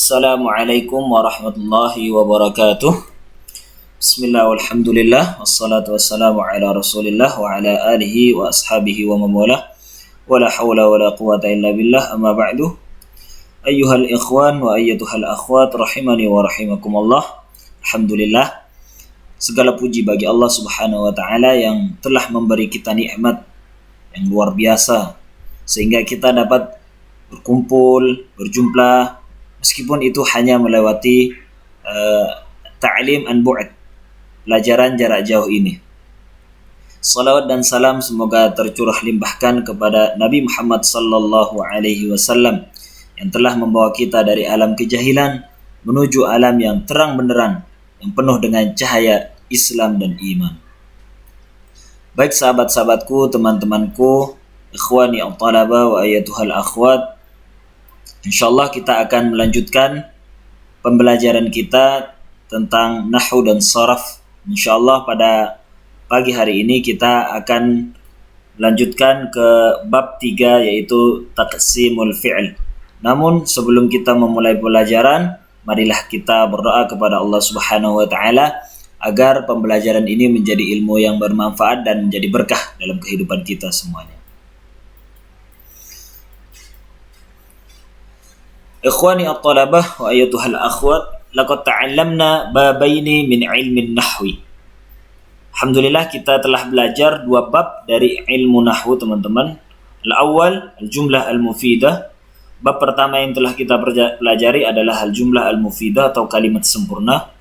Assalamualaikum warahmatullahi wabarakatuh. Bismillah walhamdulillah wassalatu wassalamu ala rasulillah wa ala alihi wa ashabihi wa mawalah wa la hawla wa la quwata illa billah amma ba'du. Ayyuhal ikhwan wa ayyatuhal akhwat rahimani wa rahimakumullah. Alhamdulillah, segala puji bagi Allah subhanahu wa ta'ala yang telah memberi kita nikmat yang luar biasa sehingga kita dapat berkumpul, berjumpa meskipun itu hanya melewati ta'lim an bu'd, pelajaran jarak jauh ini. Salawat dan salam semoga tercurah limpahkan kepada Nabi Muhammad sallallahu alaihi wasallam yang telah membawa kita dari alam kejahilan menuju alam yang terang benderang, yang penuh dengan cahaya Islam dan iman. Baik sahabat-sahabatku, teman-temanku, ikhwani al-talaba wa ayatuhal akhwat, insyaallah kita akan melanjutkan pembelajaran kita tentang nahwu dan sharaf. Insyaallah pada pagi hari ini kita akan melanjutkan ke bab 3 yaitu taqsimul fi'l. Namun sebelum kita memulai pelajaran, marilah kita berdoa kepada Allah Subhanahu wa taala agar pembelajaran ini menjadi ilmu yang bermanfaat dan menjadi berkah dalam kehidupan kita semuanya. Ikhwani at-talabah wa ayyatuhal akhwat, laqad ta'allamna babaini min ilmin nahwi. Alhamdulillah kita telah belajar dua bab dari ilmu nahwu, teman-teman. Al-awwal al-jumlah al-mufidah. Bab pertama yang telah kita pelajari adalah al-jumlah al-mufidah atau kalimat sempurna.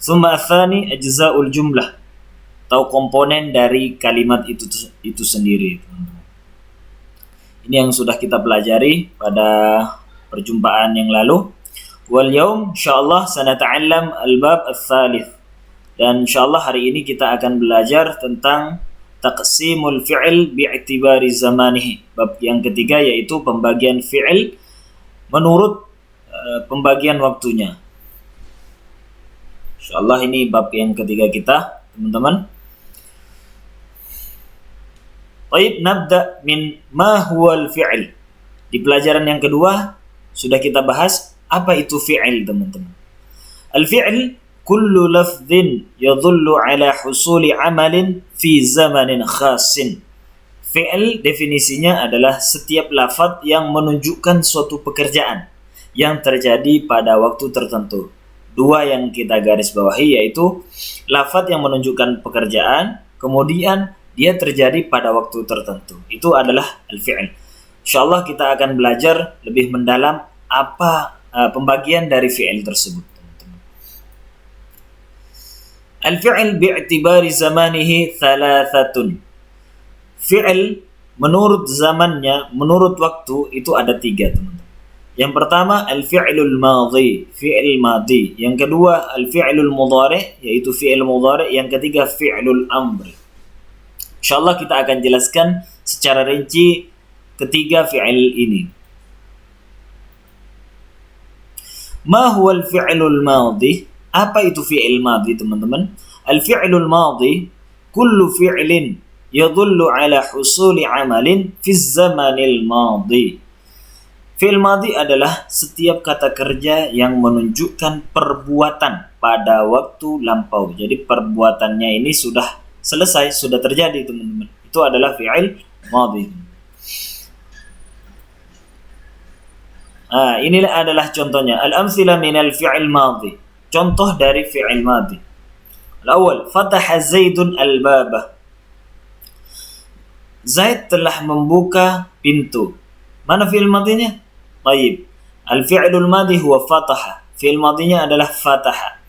Tsumma ats-tsani ajza'ul jumlah atau komponen dari kalimat itu sendiri, teman-teman. Ini yang sudah kita pelajari pada perjumpaan yang lalu. Wal yaum insyaallah sanata'allam al-bab ats-tsalits. Dan insyaallah hari ini kita akan belajar tentang taqsimul fi'il bi'tibari zamanihi. Bab yang ketiga yaitu pembagian fi'il menurut pembagian waktunya. Insyaallah ini bab yang ketiga kita, teman-teman. Baik, nabda min ma huwal fi'il. Di pelajaran yang kedua sudah kita bahas apa itu fi'il, teman-teman. Al-fi'il kullu lafdhin yadullu ala husuli amalin fi zamanin khasin. Fi'il definisinya adalah setiap lafaz yang menunjukkan suatu pekerjaan yang terjadi pada waktu tertentu. Dua yang kita garis bawahi yaitu lafaz yang menunjukkan pekerjaan, kemudian dia terjadi pada waktu tertentu. Itu adalah al-fi'il. Insyaallah kita akan belajar lebih mendalam apa pembagian dari fi'il tersebut, teman-teman. Al-fi'il bi'tibari zamanihi thalathatun. Fi'il menurut zamannya, menurut waktu itu ada 3, teman-teman. Yang pertama al-fi'lul madhi, fi'il madhi. Yang kedua al-fi'lul mudhari, yaitu fi'il mudhari. Yang ketiga fi'lul amri. Insyaallah kita akan jelaskan secara rinci ketiga fi'il ini. Ma huwa al-fi'lul madhi? Apa itu fi'il madhi, teman-teman? Al-fi'lul madhi kullu fi'lin yadullu ala husuli amalin fi zamanil madhi. Fi'il madhi adalah setiap kata kerja yang menunjukkan perbuatan pada waktu lampau. Jadi perbuatannya ini sudah selesai, sudah terjadi, teman-teman. Itu adalah fi'il madhi. Inilah adalah contohnya. Al-amthila min al-fi'il madhi. Contoh dari fi'il madhi. Al-awwal, fataha Zaidun al-baba. Zaid telah membuka pintu. Mana fi'il madhinya? Baik. Al-fi'lul madhi huwa fataha. Fi'il madhinya adalah fataha.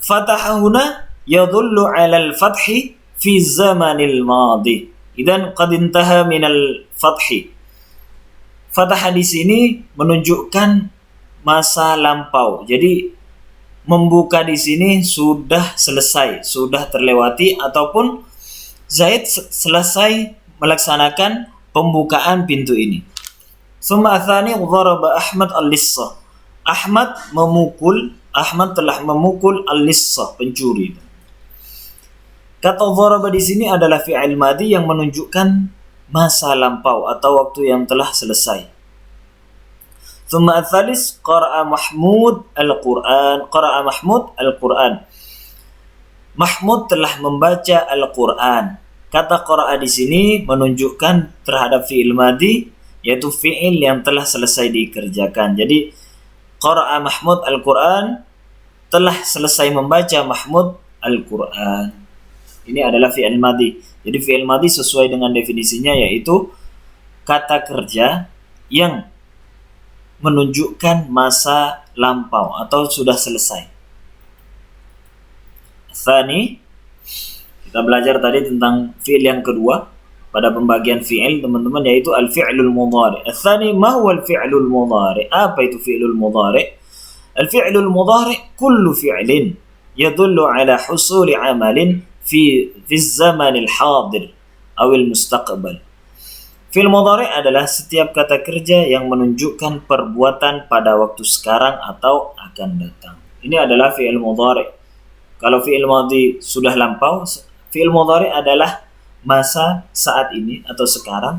Fataha huna yadullu 'ala al-fathi fi zamanil madhi. Idzan qad intaha min al-fathi. Fathah di sini menunjukkan masa lampau. Jadi membuka di sini sudah selesai, sudah terlewati, ataupun Zaid selesai melaksanakan pembukaan pintu ini. Tsumma atsani dharaba Ahmad al-lissa. Ahmad telah memukul al-lissa, pencuri. Kata dharaba di sini adalah fi'il madhi yang menunjukkan masa lampau atau waktu yang telah selesai. Thumma ats-tsalis qara'a Mahmud al-Qur'an. Qara'a Mahmud al-Qur'an. Mahmud telah membaca Al-Qur'an. Kata qara'a di sini menunjukkan terhadap fi'il madhi, yaitu fi'il yang telah selesai dikerjakan. Jadi qara'a Mahmud Al-Qur'an, telah selesai membaca Mahmud Al-Qur'an. Ini adalah fi'il madhi. Jadi fi'il madhi sesuai dengan definisinya, yaitu kata kerja yang menunjukkan masa lampau atau sudah selesai. Tsani, kita belajar tadi tentang fi'il yang kedua pada pembagian fi'il, teman-teman, yaitu al-fi'lul mudhari. Tsani, ma huwa al-fi'lul mudhari? Apa itu fi'lul mudhari? Al-fi'lul mudhari kullu fi'lin yadullu ala husuli 'amalin fi az-zaman al-hadir atau al-mustaqbal. Fi'il mudhari adalah setiap kata kerja yang menunjukkan perbuatan pada waktu sekarang atau akan datang. Ini adalah fi'il mudhari. Kalau fi'il madhi sudah lampau, fi'il mudhari adalah masa saat ini atau sekarang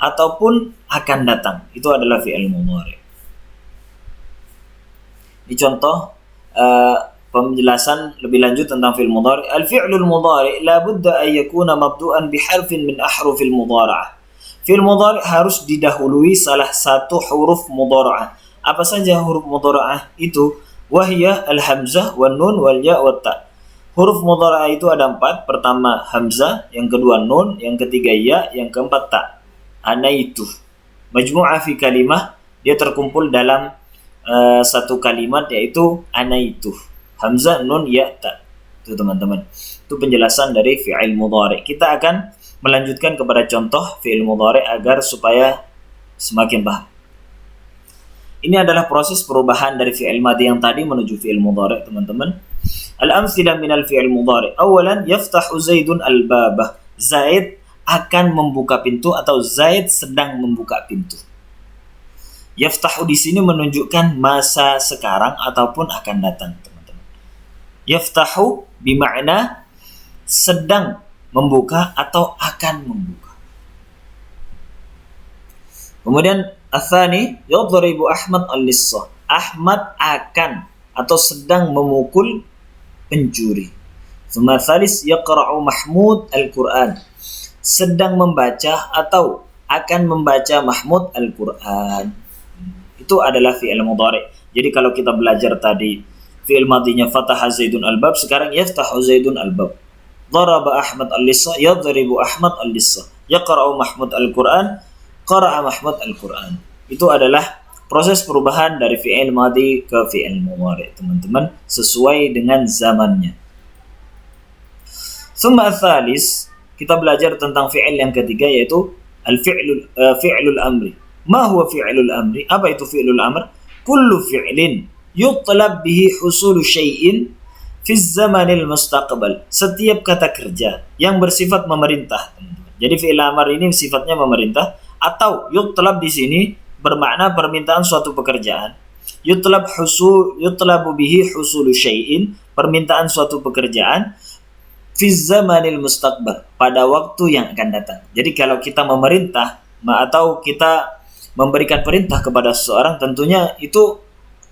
ataupun akan datang. Itu adalah fi'il mudhari. Ini contoh penjelasan lebih lanjut tentang fi'il mudhari. Al-fi'lul mudhari la budda an yakuna mabdu'an biharfin min ahrufil mudhara'ah. Fi'il mudhari harus didahului salah satu huruf mudhara'ah. Apa saja huruf mudhara'ah itu? Wahya al-hamzah wan nun wal ya wat ta. Huruf mudhara'ah itu ada 4. Pertama hamzah, yang kedua nun, yang ketiga ya, yang keempat ta. Anaitu. Majmu'ah fi kalimah, dia terkumpul dalam satu kalimat, yaitu anaitu. Hamzah, nun, ya, ta. Itu teman-teman. Itu penjelasan dari fi'il mudhari. Kita akan melanjutkan kepada contoh fi'il mudhari agar supaya semakin paham. Ini adalah proses perubahan dari fi'il madhi yang tadi menuju fi'il mudhari, teman-teman. Al-amthilah min al-fi'il mudhari. Awalan, yaftahu Zaidun al-babah. Zaid akan membuka pintu atau Zaid sedang membuka pintu. Yaftahu di sini menunjukkan masa sekarang ataupun akan datang, teman-teman. Yaftahu bermakna sedang membuka atau akan membuka. Kemudian Atsani, yadribu Ahmad al-lissa. Ahmad akan atau sedang memukul pencuri. Tsumma tsalis, yaqra'u Mahmud al-Qur'an. Sedang membaca atau akan membaca Mahmud al-Qur'an. Itu adalah fi'il mudhari. Jadi kalau kita belajar tadi fi'il madhinya fataha Zaidun al-bab, sekarang yaftahu Zaidun al-bab. Daraba Ahmad al-lissa, yadribu Ahmad al-lissa. Yaqra'u Mahmud al-Qur'an, qara'a Mahmud al-Qur'an. Itu adalah proses perubahan dari fi'il madhi ke fi'il mudhari, teman-teman, sesuai dengan zamannya. Tsumma ats-tsalis, kita belajar tentang fi'il yang ketiga, yaitu fi'lul amri. Ma huwa fi'lul amri? Apa itu fi'lul amr? Kullu fi'lin yutlab bihi husulu syai'in fi zamanil mustaqbal. Setiap kata kerja yang bersifat memerintah, teman-teman. Jadi fi'il amr ini sifatnya memerintah, atau yutlab di sini bermakna permintaan suatu pekerjaan. Yutlabu bihi husulu syai'in, permintaan suatu pekerjaan fi zamanil mustaqbal, pada waktu yang akan datang. Jadi kalau kita memerintah atau kita memberikan perintah kepada seseorang, tentunya itu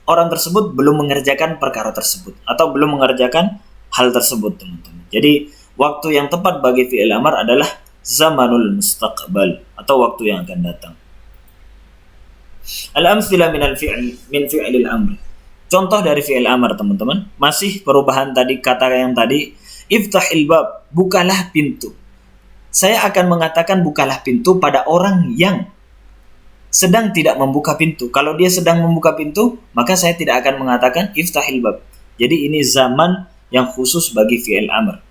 orang tersebut belum mengerjakan perkara tersebut atau belum mengerjakan hal tersebut, teman-teman. Jadi waktu yang tepat bagi fi'il amr adalah zamanul mustaqbal atau waktu yang akan datang. Al-amthilah min fi'lil amr. Contoh dari fi'il amr, teman-teman. Masih perubahan tadi, kata yang tadi, iftahil bab, bukalah pintu. Saya akan mengatakan bukalah pintu pada orang yang sedang tidak membuka pintu. Kalau dia sedang membuka pintu, maka saya tidak akan mengatakan iftahil bab. Jadi ini zaman yang khusus bagi fi'il amr.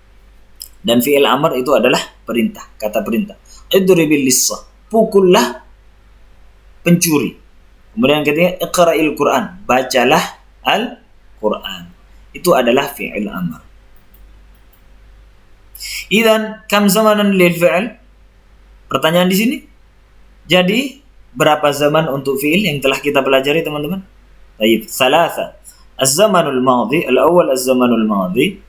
Dan fi'il amr itu adalah perintah, kata perintah. Idribil lissa, pukullah pencuri. Kemudian ketiga, iqra'il Qur'an, bacalah Al-Qur'an. Itu adalah fi'il amr. Idzan kam zamanan lil fi'il? Pertanyaan di sini. Jadi berapa zaman untuk fi'il yang telah kita pelajari, teman-teman? Baik, salasa. Az-zamanul madhi, al-awwal az-zamanul madhi.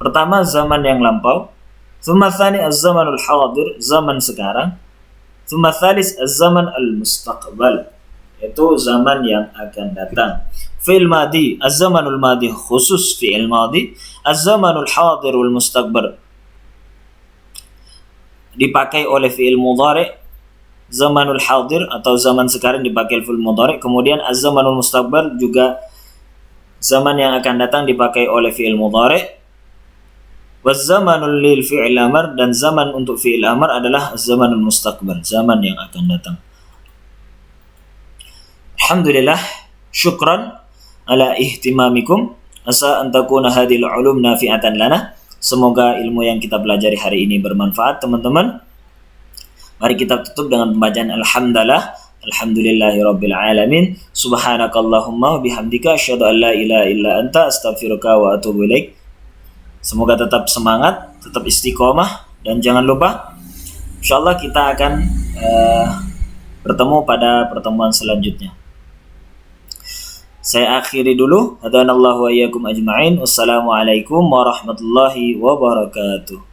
Pertama zaman yang lampau. Tsumma tsani az-zamanul hadir, zaman sekarang. Tsumma tsalis az-zaman al-mustaqbal. yaitu zaman yang akan datang. Fi'il madi, az-zamanul madi khusus fi'il madi, az-zamanul hadir wal mustaqbal dipakai oleh fi'il mudhari, zamanul hadir atau zaman sekarang dipakai fi'il mudhari, kemudian az-zamanul mustaqbal juga zaman yang akan datang dipakai oleh fi'il mudhari. Waz-zamanul lil fi'il amr, dan zaman untuk fi'il amr adalah zamanul mustaqbal, zaman yang akan datang. Alhamdulillah, syukran ala ihtimamikum. Asa an takuna hadhil ulum nafi'atan lana. Semoga ilmu yang kita pelajari hari ini bermanfaat, teman-teman. Mari kita tutup dengan pembacaan alhamdulillah. Alhamdulillahirabbil alamin. Subhanakallahumma bihamdika asyhadu an la ilaha illa anta astaghfiruka wa atubu ilaik. Semoga tetap semangat, tetap istiqomah, dan jangan lupa insyaallah kita akan bertemu pada pertemuan selanjutnya. Saya akhiri dulu. Hadanallahu wa iyyakum ajma'in. Wassalamualaikum warahmatullahi wabarakatuh.